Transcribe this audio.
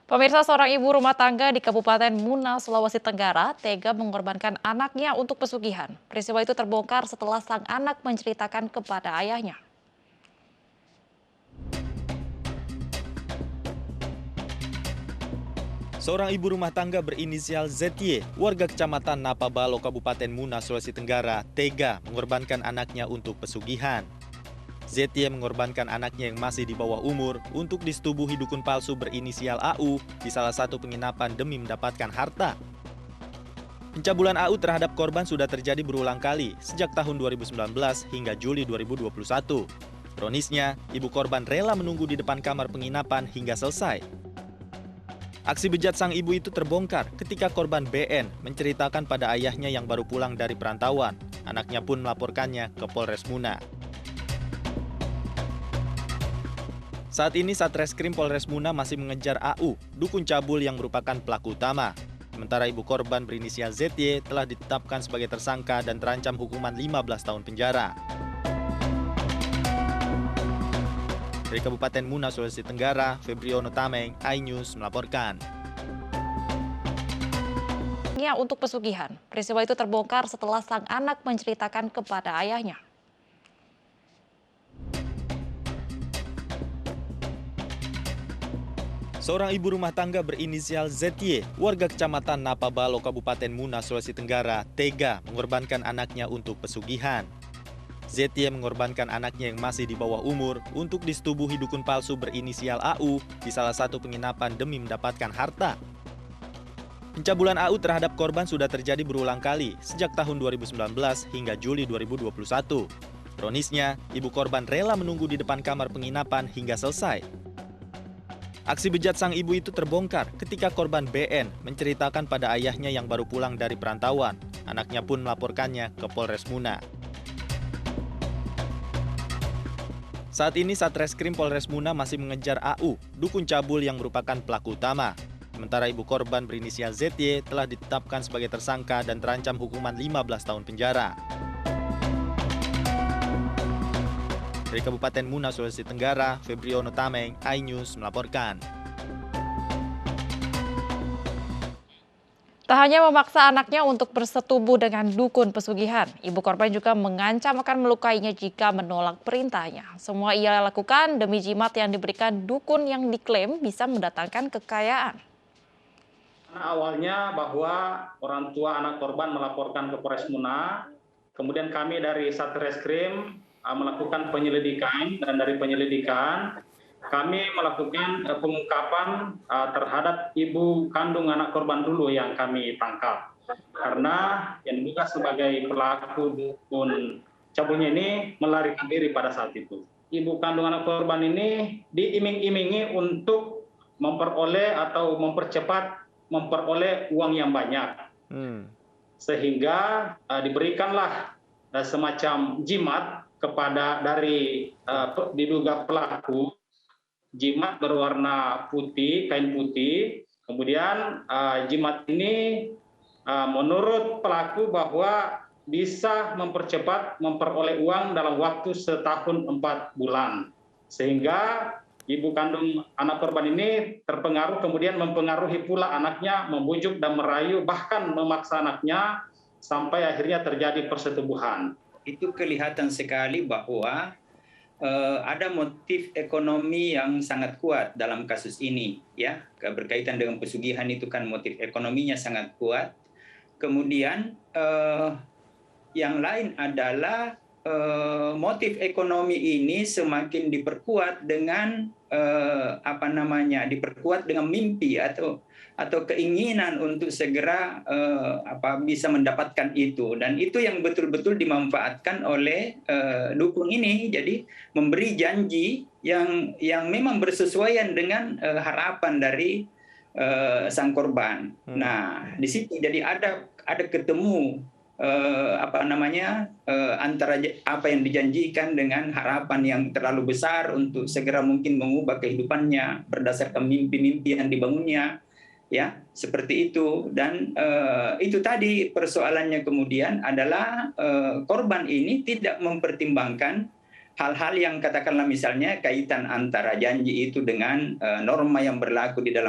Pemirsa, seorang ibu rumah tangga di Kabupaten Muna, Sulawesi Tenggara, tega mengorbankan anaknya untuk pesugihan. Peristiwa itu terbongkar setelah sang anak menceritakan kepada ayahnya. Seorang ibu rumah tangga berinisial ZY, warga kecamatan Napabalo, Kabupaten Muna, Sulawesi Tenggara, tega mengorbankan anaknya untuk pesugihan. ZY mengorbankan anaknya yang masih di bawah umur untuk disetubuhi dukun palsu berinisial AU di salah satu penginapan demi mendapatkan harta. Pencabulan AU terhadap korban sudah terjadi berulang kali sejak tahun 2019 hingga Juli 2021. Ironisnya, ibu korban rela menunggu di depan kamar penginapan hingga selesai. Aksi bejat sang ibu itu terbongkar ketika korban BN menceritakan pada ayahnya yang baru pulang dari perantauan. Anaknya pun melaporkannya ke Polres Muna. Saat ini Satreskrim Polres Muna masih mengejar AU, dukun cabul yang merupakan pelaku utama. Sementara ibu korban berinisial ZY telah ditetapkan sebagai tersangka dan terancam hukuman 15 tahun penjara. Dari Kabupaten Muna, Sulawesi Tenggara, Febriono Tameng, iNews melaporkan. Untuk pesugihan. Peristiwa itu terbongkar setelah sang anak menceritakan kepada ayahnya. Seorang ibu rumah tangga berinisial ZY, warga kecamatan Napabalo, Kabupaten Muna, Sulawesi Tenggara, tega mengorbankan anaknya untuk pesugihan. ZY mengorbankan anaknya yang masih di bawah umur untuk disetubuhi dukun palsu berinisial AU di salah satu penginapan demi mendapatkan harta. Pencabulan AU terhadap korban sudah terjadi berulang kali sejak tahun 2019 hingga Juli 2021. Ironisnya, ibu korban rela menunggu di depan kamar penginapan hingga selesai. Aksi bejat sang ibu itu terbongkar ketika korban BN menceritakan pada ayahnya yang baru pulang dari perantauan. Anaknya pun melaporkannya ke Polres Muna. Saat ini Satreskrim Polres Muna masih mengejar AU, dukun cabul yang merupakan pelaku utama. Sementara ibu korban berinisial ZY telah ditetapkan sebagai tersangka dan terancam hukuman 15 tahun penjara. Dari Kabupaten Muna, Sulawesi Tenggara, Febriono Tameng, iNews melaporkan. Tak hanya memaksa anaknya untuk bersetubuh dengan dukun pesugihan, ibu korban juga mengancam akan melukainya jika menolak perintahnya. Semua ia lakukan demi jimat yang diberikan dukun yang diklaim bisa mendatangkan kekayaan. Awalnya bahwa orang tua anak korban melaporkan ke Polres Muna, kemudian kami dari Satreskrim melakukan penyelidikan, dan dari penyelidikan kami melakukan pengungkapan terhadap ibu kandung anak korban dulu yang kami tangkap. Karena yang diduga sebagai pelaku dukun cabulnya ini melarikan diri pada saat itu. Ibu kandung anak korban ini diiming-imingi untuk memperoleh atau memperoleh uang yang banyak. Sehingga diberikanlah semacam jimat kepada dari diduga pelaku, jimat berwarna putih, kain putih. Kemudian jimat ini menurut pelaku bahwa bisa mempercepat memperoleh uang dalam waktu setahun 4 bulan. Sehingga ibu kandung anak korban ini terpengaruh, kemudian mempengaruhi pula anaknya, membujuk dan merayu, bahkan memaksa anaknya sampai akhirnya terjadi persetubuhan. Itu kelihatan sekali bahwa ada motif ekonomi yang sangat kuat dalam kasus ini, ya. Berkaitan dengan pesugihan itu kan motif ekonominya sangat kuat. Kemudian yang lain adalah motif ekonomi ini semakin diperkuat dengan diperkuat dengan mimpi atau keinginan untuk segera bisa mendapatkan itu, dan itu yang betul-betul dimanfaatkan oleh dukun ini. Jadi memberi janji yang memang bersesuaian dengan harapan dari sang korban. Nah, di situ jadi ada ketemu antara apa yang dijanjikan dengan harapan yang terlalu besar untuk segera mungkin mengubah kehidupannya berdasarkan mimpi-mimpi yang dibangunnya, ya, seperti itu. Dan itu tadi persoalannya kemudian adalah korban ini tidak mempertimbangkan hal-hal yang katakanlah misalnya kaitan antara janji itu dengan norma yang berlaku di dalam